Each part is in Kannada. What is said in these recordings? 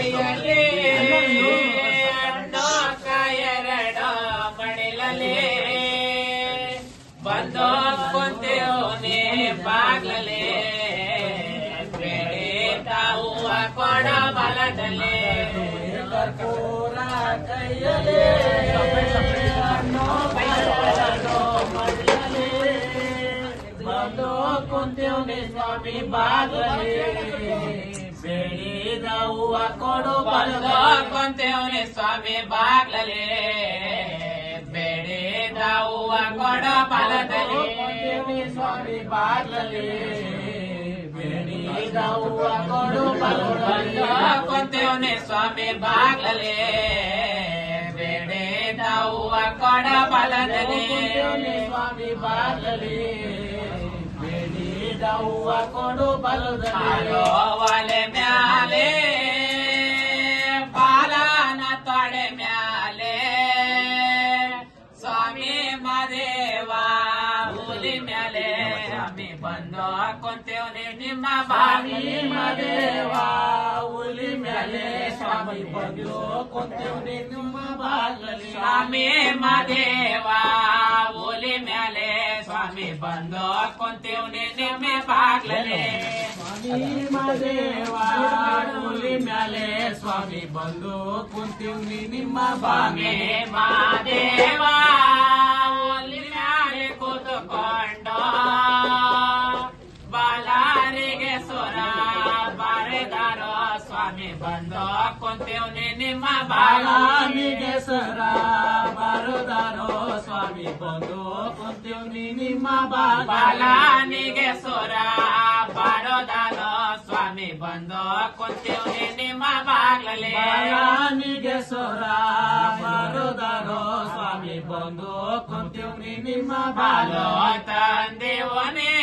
ಕೈಯಲ್ಲಿ ಎರಡು ಮಡಿಲಲ್ಲಿ ಬಂದು ಕುಂತೇವನೇ ಬಾಗ್ಲಲ್ಲಿ ಬೇಡ ಹೂವ ಕೊಡ ಬಲದಲ್ಲಿ ಕರ್ಪೂರ ಕೈಯಲ್ಲಿ ಬಂದು ಕುಂತೇವನೇ ಸ್ವಾಮಿ ಬಾಗ್ಲಲ್ಲಿ ಬೇಡಿದ ಹೂವ ಕೊಡು ಬಂದು ಕುಂತೇವನೇ ಸ್ವಾಮಿ ಬಾಗ್ಲಲ್ಲಿ ಬೇಡಿದ ಹೂವ ಕೊಡು ಬಲದಲ್ಲಿ ಸ್ವಾಮಿ ಬಾಗ್ಲಲ್ಲಿ ಬೇಡಿದ ಹೂವ ಕೊಡು ಬಂದು ಕುಂತೇವನೇ ಸ್ವಾಮಿ ಬಾಗ್ಲಲ್ಲಿ ಬೇಡಿದ ಹೂವ ಕೊಡ ಬಲದಲ್ಲಿ ಸ್ವಾಮಿ ಬಾಗ್ಲಲ್ಲಿ ಬೇಡಿದ ಹೂವ ಕೊಡು ಬಲದಲ್ಲಿ ಒಲೆ ಮ್ಯಾಲೆ ಬಾಲನ ತೊಡೆ ಮ್ಯಾಲೆ ಸ್ವಾಮಿ ಮದೇವ ಹುಲಿ ಮ್ಯಾಲೆ ಸ್ವಾಮಿ ಬಂದು ಕುಂತೇವನೇ ನಿಮ್ಮ ಬಾವಿ ಮದೇವ ಹುಲಿ ಮ್ಯಾಲೆ ಸ್ವಾಮಿ ಬಂದು ಕುಂತೇವನೇ ನಿಮ್ಮ ಬಾಗ್ಲಲ್ಲಿ ಸ್ವಾಮಿ ಮದೇವ ಹುಲಿ ಮ್ಯಾಲೆ ಸ್ವಾಮಿ ಬಂದು ಕುಂತೇವನೇ ನಿಮ್ಮ ಬಾಗ್ಲಲ್ಲಿ ಸ್ವಾಮಿ ಮದೇವ ಹುಲಿ ಮ್ಯಾಲೆ ಸ್ವಾಮಿ ಬಂದು ಕುಂತೇವನೇ ನಿಮ್ಮ ಬಾವಿ ಮದೇವ ಹುಲಿ ಮ್ಯಾಲೆ ಕೂತುಕೊಂಡು ಬಾಲಾರಿಗೆ ಸುರ ಬರೆದಾರೋ ಸ್ವಾಮಿ ಬಂದು ಕುಂತೇವನೇ ನಿಮ್ಮ ಬಾಲಾರಿಗೆ ಸುರ ಬರೆದಾರೋ ಸ್ವಾಮಿ ಬಂದು ಕುಂತೇವನೇ ನಿಮ್ಮ ಬಾಲಾನಿಗೆ ಸುರ ಬರೋದಾರೋ ಸ್ವಾಮಿ ಬಂದು ಕುಂತೇವನೇ ನಿಮ್ಮ ಬಾಗ್ಲಲ್ಲಿ ಬಾಲಾನಿಗೆ ಸುರ ಬರೋದಾರೋ ಸ್ವಾಮಿ ಬಂದು ಕುಂತೇವನೇ ನಿಮ್ಮ ಬಾಲೋ ತಂದೇವನೇ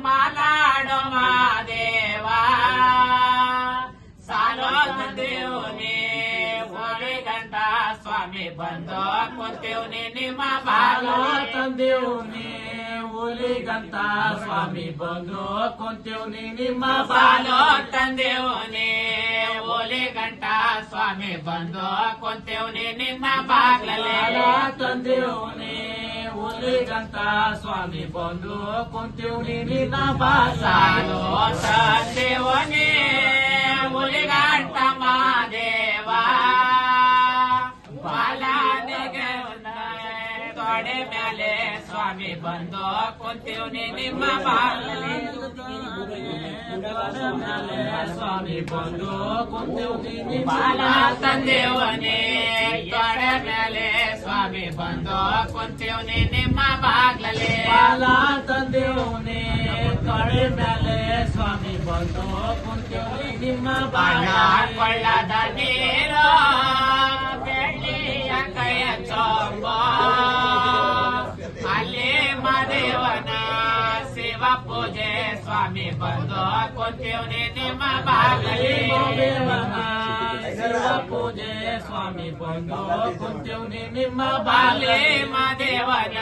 ಮಾಲಾಡೋ ಮಾದೇವ ಸಾಲೋ ತಂದೇವನೇ ಒಲೆ ಗಂಟ ಸ್ವಾಮಿ ಬಂದು ಕುಂತೇವನೇ ನಿಮ್ಮ ಬಾಲೋ ತಂದೇವನೇ ಒಲೆ ಗಂಟ ಸ್ವಾಮಿ ಬಂದು ಕುಂತೇವನೇ ನಿಮ್ಮ ಬಾಲೋ ತಂದೇವನೇ ಒಲೆ ಗಂಟ ಸ್ವಾಮಿ ಬಂದು ಕುಂತೇವನೇ ನಿಮ್ಮ ಬಾಗ್ಲಲ್ಲಿ ತಂದೇವನೇ ಒಲೆ ಗಂಟ ಸ್ವಾಮಿ ಬಂದು ಕುಂತೇವನೇ ನಿನ್ನ ಬಾಸಾಲೋ ತಂದೇವನೇ ಒಲೆ ಗಂಟ ಮಾದೇವ ಬಾಲನಿಗೆ ತೊಡೆ ಮ್ಯಾಲೆ ಸ್ವಾಮಿ ಬಂದು ಕುಂತೇವನೇ ನಿಮ್ಮ ಬಾಗ್ಲಲ್ಲಿ ಸ್ವಾಮಿ ಬಂದು ಕುಂತೇವನೇ ನಿಮ್ಮ ಬಾಲ ತಂದೇವನೇ ತೊಡೆ ಮ್ಯಾಲೆ ಸ್ವಾಮಿ ಬಂದು ಕುಂತೇವನೇ ನಿಮ್ಮ ಬಾಗ್ಲಲ್ಲಿ ಬಾಲ ತಂದೇವನೇ ತೊಡೆ ಮ್ಯಾಲೆ ಸ್ವಾಮಿ ಬಂದು ಕುಂತೇವನೇ ನಿಮ್ಮ ಬಾಲ ಕೊಳ್ಳದ ನೀರು ಬೆಳ್ಳಿಯ ಕೈಯ ಚೊಂಬ ಅಲ್ಲಿ ಮದೇವನ ಶಿವ ಪೂಜೆ ಸ್ವಾಮಿ ಬಂದು ಕುಂತೇವನೇ ನಿಮ್ಮ ಬಾಗ್ಲಲ್ಲಿ ಶಿವ ಪೂಜೆ ಸ್ವಾಮಿ ಬಂದು ಕುಂತೇವನೇ ನಿಮ್ಮ ಬಾಗ್ಲೇ ಮದೇವನ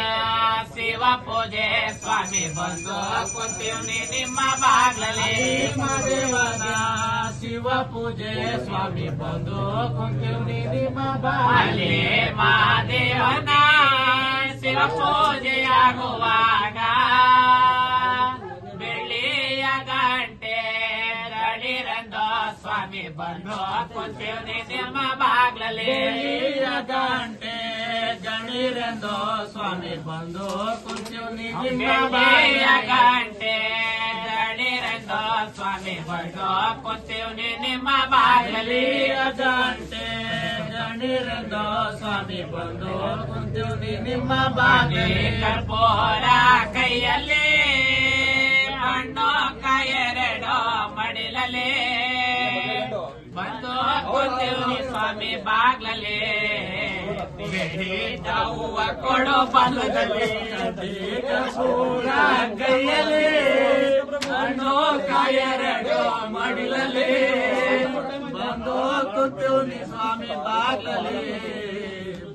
ಶಿವ ಪೂಜೆ ಸ್ವಾಮಿ ಬಂದು ಕುಂತೇವನೇ ನಿಮ್ಮ ಬಾಗ್ಲಲ್ಲಿ ಮದೇವನ ಶಿವ ಪೂಜೆ ಸ್ವಾಮಿ ಬಂದು ಕುಂತೇವನೇ ನಿಮ್ಮ ಬಾಗ್ಲಲ್ಲಿ ಮದೇವನ ಶಿವ ಪೂಜೆಯಾಗುವಾಗ ಬೆಳ್ಳಿಯ ಗಂಟೆ ರಡಿರಂದು ಸ್ವಾಮಿ ಬಂದು ಕುಂತೇವನೇ ನಿಮ್ಮ ಬಾಗ್ಲಲ್ಲಿ ಬೆಳ್ಳಿಯ ಗಂಟೆ ಗಣಿರೆಂದು ಸ್ವಾಮಿ ಬಂದು ಕುಂತೇವನೇ ನಿಮ್ಮ ಬೆಳ್ಳಿಯ ಗಂಟೆ ಗಣಿರೆಂದು ಸ್ವಾಮಿ ಬಂದು ಕುಂತೇವನೇ ನಿಮ್ಮ ಬಾಗ್ಲಲ್ಲಿ ಗಂಟೆ ಗಣಿರೆಂದು ಸ್ವಾಮಿ ಬಂದು ಕುಂತೇವನೇ ನಿಮ್ಮ ಬಾಗ್ಲಲ್ಲಿ ಕರ್ಪೂರ ಕೈಯಲ್ಲಿ ಹಣ್ಣು ಕಾಯೆರಡು ಮಡಿಲಲ್ಲಿ ಬಂದು ಕುಂತೇವನೇ ಸ್ವಾಮಿ ಬಾಗ್ಲಲ್ಲಿ ಬೇಡಿದ ಹೂವ ಕೊಡು ಬಲದಲ್ಲಿ ಕರ್ಪೂರ ಕೈಯಲ್ಲಿ ಹಣ್ಣು ಕಾಯೆರಡು ಮಡಿಲಲ್ಲಿ ಬಂದು ಕುಂತೇವನೇ ಸ್ವಾಮಿ ಬಾಗ್ಲಲ್ಲಿ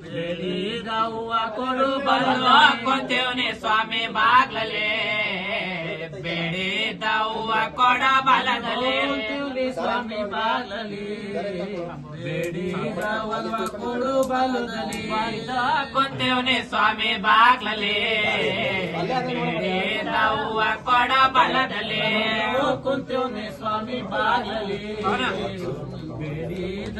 ಬೇಡಿದ ಹೂವ ಕೊಡು ಬಂದು ಕುಂತೇವನೇ ಸ್ವಾಮಿ ಬಾಗ್ಲಲ್ಲಿ ಬೇಡಿದ ಹೂವ ಹೂವ ಕೊಡ ಬಲದಲ್ಲಿ ಕುಂತೀವ್ನಿ ಸ್ವಾಮಿ ಬಾಗ್ಲಲ್ಲಿ ಬೇಡಿದ ವರವ ಕೊಡು ಬಲದಲ್ಲಿ ಕುಂತೀವ್ನಿ ಸ್ವಾಮಿ ಬಾಗ್ಲಲ್ಲಿ ಬೇಡಿದ ಹೂವ ಕೊಡ ಬಲದಲ್ಲಿ ಕುಂತೀವ್ನಿ ಸ್ವಾಮಿ ಬಾಗ್ಲಲ್ಲಿ ಬೇಡಿದ